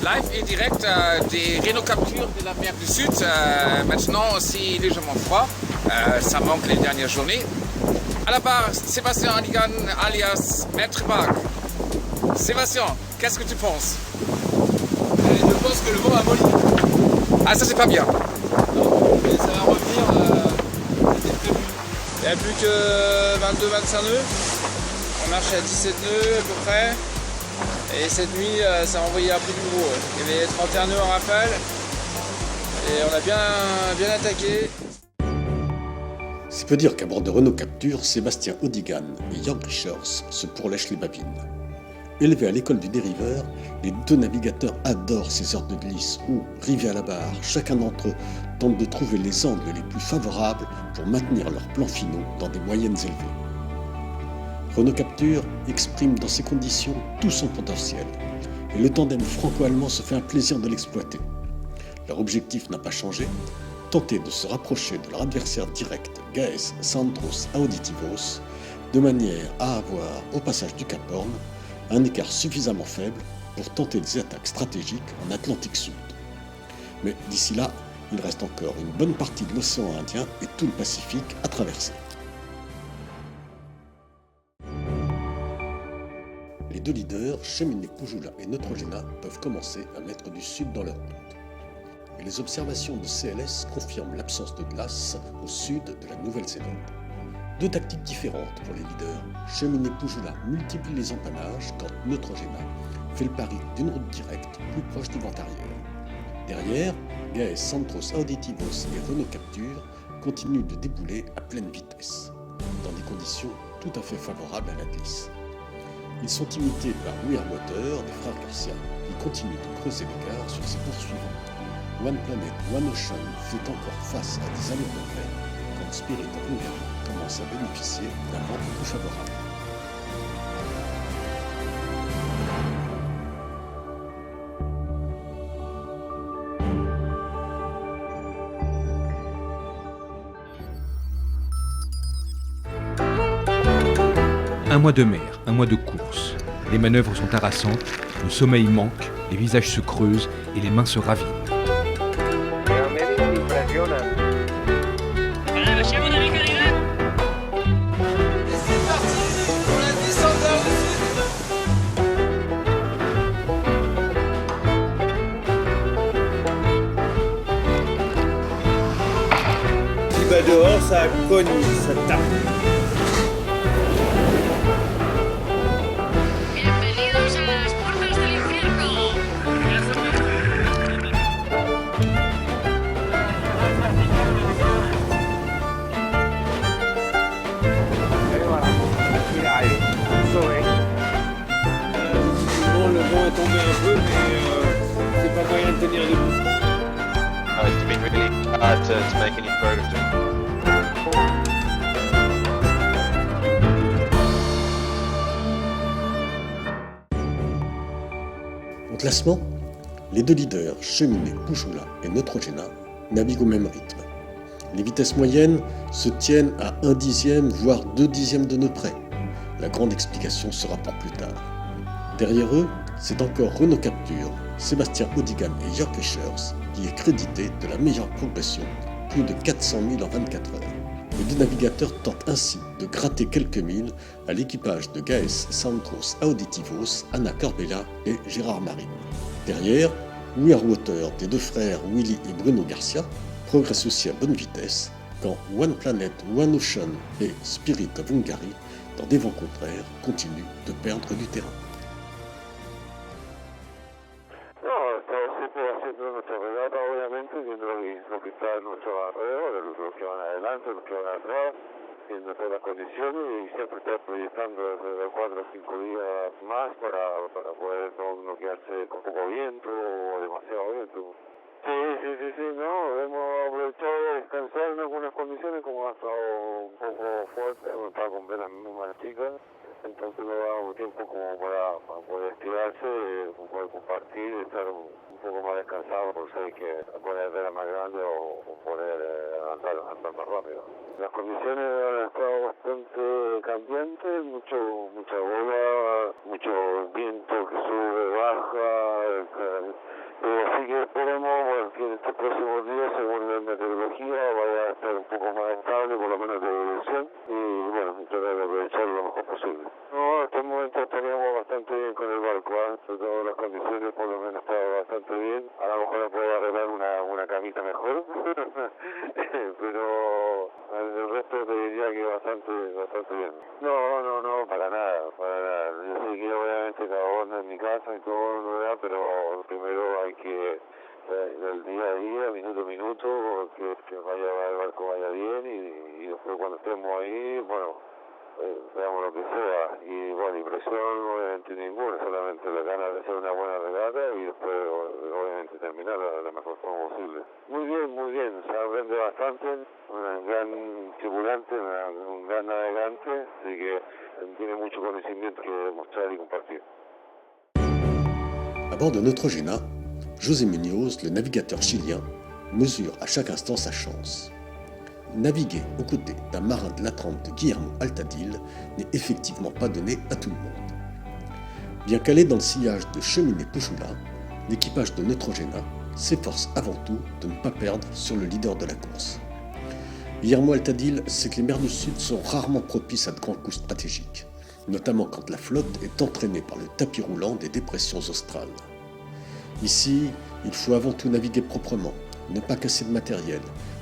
Live et direct des rhinocaptures de la mer du Sud. Maintenant aussi légèrement froid. Ça manque les dernières journées. À la barre, Sébastien Odigan alias Maître Bag. Sébastien, qu'est-ce que tu penses? Je pense que le vent a molli. Ah, ça c'est pas bien. Non, mais ça va revenir. C'était prévu. Il n'y a plus que 22-25 nœuds. On marche à 17 nœuds à peu près. Et cette nuit, ça a envoyé un peu du gros. Il y avait 31 nœuds en rafale. Et on a bien attaqué. C'est peu dire qu'à bord de Renault Capture, Sébastien Odigan et Jörg Richers se pourlèchent les babines. Élevés à l'école du dériveur, les deux navigateurs adorent ces heures de glisse où, rivés à la barre, chacun d'entre eux tente de trouver les angles les plus favorables pour maintenir leurs plans finaux dans des moyennes élevées. Renault Capture exprime dans ces conditions tout son potentiel et le tandem franco-allemand se fait un plaisir de l'exploiter. Leur objectif n'a pas changé, tenter de se rapprocher de leur adversaire direct GAES Centros Auditivos de manière à avoir, au passage du Cap Horn, un écart suffisamment faible pour tenter des attaques stratégiques en Atlantique Sud. Mais d'ici là, il reste encore une bonne partie de l'océan Indien et tout le Pacifique à traverser. Les deux leaders, Cheminée Pujula et Neutrogena, peuvent commencer à mettre du sud dans leur route. Et les observations de CLS confirment l'absence de glace au sud de la Nouvelle-Zélande. Deux tactiques différentes pour les leaders. Cheminée Pujula multiplie les empannages quand Neutrogena fait le pari d'une route directe plus proche du vent arrière. Derrière, GAES Centros Auditivos et Renault Capture continuent de débouler à pleine vitesse, dans des conditions tout à fait favorables à la glisse. Ils sont imités par Weirwater des frères Garcia, qui continuent de creuser l'écart sur ses poursuivants. One Planet, One Ocean fait encore face à des allées complets, quand Spirit of Hungary commence à bénéficier d'un vent plus favorable. Un mois de mer, un mois de course. Les manœuvres sont harassantes, le sommeil manque, les visages se creusent et les mains se ravinent. Tu vas dehors, ça cogne, ça tape. Bienvenidos a las puertas del infierno. Bon, le vent est tombé un peu, mais c'est pas moyen de tenir debout. It's been really hard to make any progress. Au classement, les deux leaders, Cheminée Pujula et Neutrogena, naviguent au même rythme. Les vitesses moyennes se tiennent à 1/10, voire 2/10 de nœud près. La grande explication sera pour plus tard. Derrière eux, c'est encore Renault Capture, Sébastien Odigan et Jörg Richers qui est crédité de la meilleure progression, plus de 400 000 en 24 heures. Les deux navigateurs tentent ainsi de gratter quelques milles à l'équipage de GAES Centros Auditivos, Anna Corbella et Gérard Marine. Derrière, Weirwater des deux frères Willy et Bruno Garcia progresse aussi à bonne vitesse, quand One Planet, One Ocean et Spirit of Hungary, dans des vents contraires, continuent de perdre du terrain. No, estamos siempre haciendo nuestra regata, obviamente, viendo lo que está a nuestro alrededor, los que van adelante, los que van atrás, viendo todas las condiciones y siempre estar proyectando desde 4 o 5 días más para poder no quedarse con poco viento o demasiado viento. Sí, no, hemos aprovechado de descansar en algunas condiciones como ha estado un poco fuerte, está con velas más chicas. Entonces no da tiempo como para poder estirarse, poder compartir, estar un poco más descansado por ser que poder ver más grande o poder andar más rápido. Las condiciones han estado bastante cambiantes, mucha ola, mucho viento que sube, baja, el barco, sobre todo las condiciones por lo menos estaba bastante bien. A lo mejor le puede arreglar una camita mejor, pero el resto te diría que bastante bien. No, para nada. Yo sé que obviamente cada uno en mi casa y todo, ¿verdad? Pero primero hay que del día a día, minuto a minuto, que el barco vaya bien y después cuando estemos ahí, bueno, veamos lo que sea. Y bueno, impresión obviamente ninguna, solamente la ganas de hacer una buena regata y después obviamente terminar de la mejor forma posible. Muy bien, se aprende bastante, un gran tripulante, un gran navegante, así que tiene mucho conocimiento que demostrar y compartir. À bord de Neutrogena, José Muñoz, le navigateur chilien, mesure à chaque instant sa chance. Naviguer aux côtés d'un marin de l'Atlante de Guillermo Altadil n'est effectivement pas donné à tout le monde. Bien calé dans le sillage de Cheminée Pujula, l'équipage de Neutrogena s'efforce avant tout de ne pas perdre sur le leader de la course. Guillermo Altadil sait que les mers du Sud sont rarement propices à de grands coups stratégiques, notamment quand la flotte est entraînée par le tapis roulant des dépressions australes. Ici, il faut avant tout naviguer proprement, ne pas casser de matériel,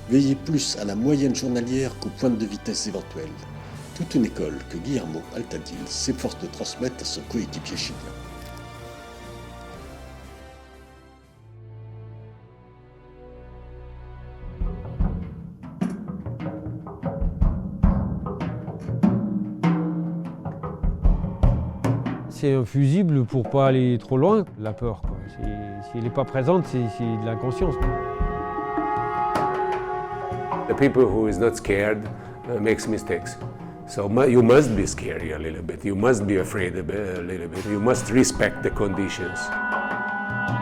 veiller plus à la moyenne journalière qu'aux pointes de vitesse éventuelles. Toute une école que Guillermo Altadil s'efforce de transmettre à son coéquipier chilien. C'est un fusible pour pas aller trop loin, la peur, quoi. Si elle n'est pas présente, c'est de l'inconscience. The people who is not scared makes mistakes. So you must be scary a little bit. You must be afraid a little bit. You must respect the conditions.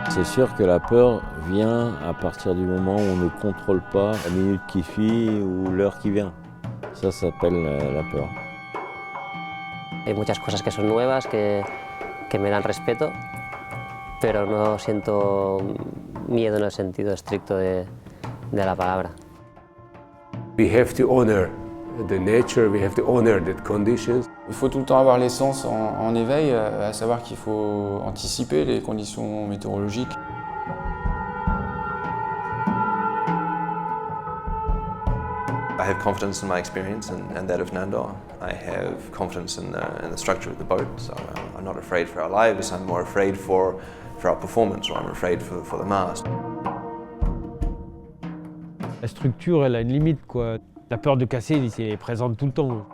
C'est sûr que la peur vient à partir du moment où on ne contrôle pas la minute qui suit ou l'heure qui vient. Ça s'appelle la peur. Hay muchas cosas que son nuevas, que me dan respeto, pero no siento miedo en el sentido estricto de la palabra. We have to honor the nature, we have to honor the conditions. Il faut tout le temps avoir les sens en éveil, à savoir qu'il faut anticiper les conditions météorologiques. I have confidence in my experience and that of Nandor. I have confidence in the structure of the boat, so I'm not afraid for our lives, I'm more afraid for our performance, or I'm afraid for the mast. La structure, elle a une limite, quoi. La peur de casser, elle est présente tout le temps.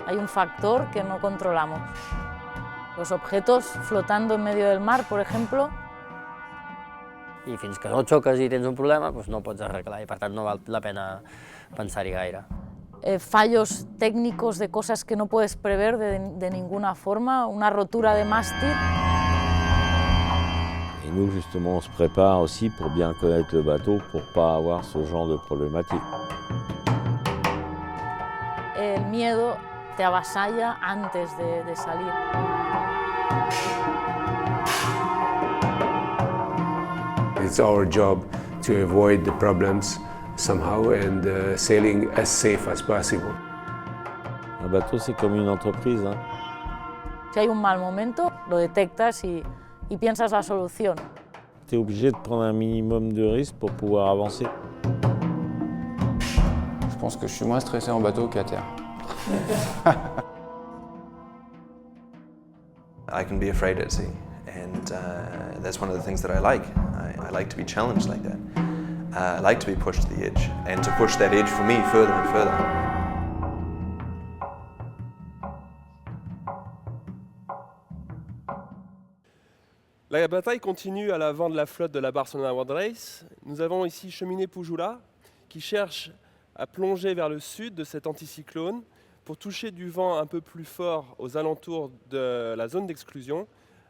Hay un factor que no controlamos. Los objetos flotando en medio del mar, por ejemplo. I fins que no xoques i tens un problema, doncs no pots arreglar i per tant no val la pena pensar-hi gaire. Fallos técnicos de cosas que no puedes prever de ninguna forma, una rotura de mástil. Et nous, justement, on se prépare aussi pour bien connaître le bateau, pour ne pas avoir ce genre de problématique. El miedo te avasalla antes de salir. It's our job to avoid the problems somehow and sailing as safe as possible. Un bateau, c'est comme une entreprise. Si hay un mal momento, lo detectas y piensas la solución. Tu es obligé de prendre un minimum de risque pour pouvoir avancer. Je pense que je suis moins stressé en bateau qu'à terre. I can be afraid at sea, and that's one of the things that I like. I like to be challenged like that. I like to be pushed to the edge, and to push that edge for me further and further. La bataille continue à l'avant de la flotte de la Barcelona World Race. Nous avons ici Cheminée Pujula qui cherche à plonger vers le sud de cet anticyclone pour toucher du vent un peu plus fort aux alentours de la zone d'exclusion,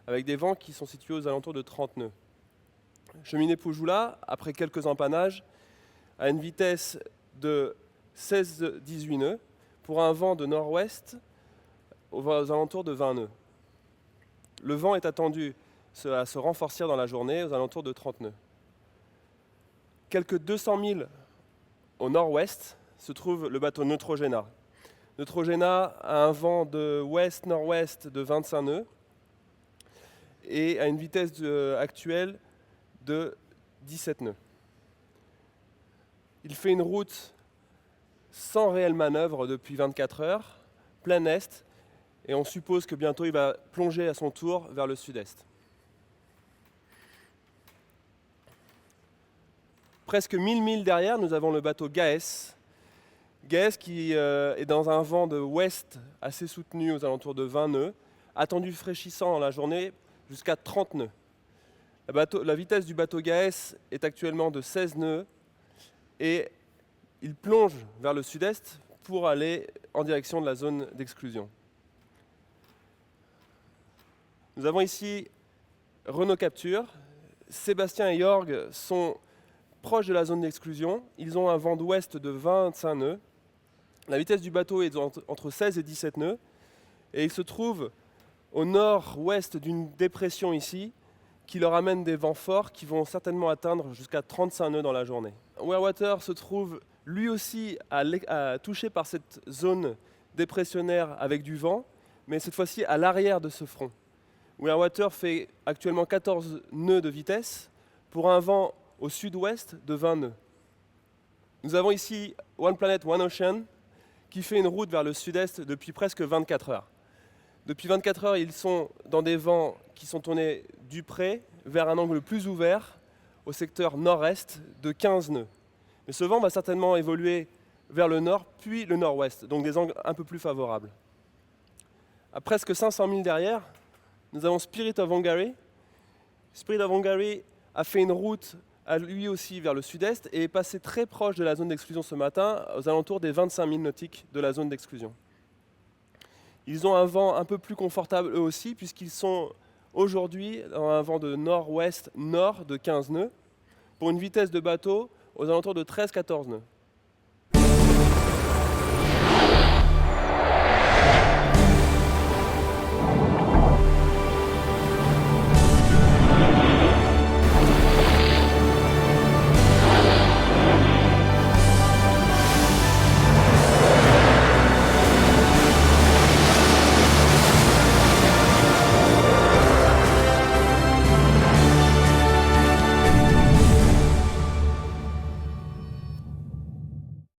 avec des vents qui sont situés aux alentours de 30 nœuds. Cheminée Pujula, après quelques empannages, a une vitesse de 16-18 nœuds pour un vent de nord-ouest aux alentours de 20 nœuds. Le vent est attendu à se renforcer dans la journée aux alentours de 30 nœuds. Quelques 200 000 au nord-ouest se trouve le bateau Neutrogena. Neutrogena a un vent de ouest-nord-ouest de 25 nœuds et à une vitesse actuelle de 17 nœuds. Il fait une route sans réelle manœuvre depuis 24 heures, plein est, et on suppose que bientôt il va plonger à son tour vers le sud-est. Presque 1000 milles derrière, nous avons le bateau Gaes. Gaes qui est dans un vent de ouest assez soutenu aux alentours de 20 nœuds, attendu fraîchissant dans la journée jusqu'à 30 nœuds. La vitesse du bateau Gaes est actuellement de 16 nœuds et il plonge vers le sud-est pour aller en direction de la zone d'exclusion. Nous avons ici Renault Capture. Sébastien et Jorg sont proches de la zone d'exclusion. Ils ont un vent d'ouest de 25 nœuds. La vitesse du bateau est entre 16 et 17 nœuds. Et ils se trouvent au nord-ouest d'une dépression ici, qui leur amène des vents forts qui vont certainement atteindre jusqu'à 35 nœuds dans la journée. Wearwater se trouve lui aussi touché par cette zone dépressionnaire avec du vent, mais cette fois-ci à l'arrière de ce front. Wearwater fait actuellement 14 nœuds de vitesse pour un vent au sud-ouest de 20 nœuds. Nous avons ici One Planet, One Ocean qui fait une route vers le sud-est depuis presque 24 heures. Depuis 24 heures, ils sont dans des vents qui sont tournés du près vers un angle plus ouvert au secteur nord-est de 15 nœuds. Mais ce vent va certainement évoluer vers le nord puis le nord-ouest, donc des angles un peu plus favorables. À presque 500 milles derrière, nous avons Spirit of Hungary. Spirit of Hungary a fait une route lui aussi vers le sud-est et est passé très proche de la zone d'exclusion ce matin, aux alentours des 25 milles nautiques de la zone d'exclusion. Ils ont un vent un peu plus confortable eux aussi, puisqu'ils sont aujourd'hui dans un vent de nord-ouest-nord de 15 nœuds, pour une vitesse de bateau aux alentours de 13-14 nœuds.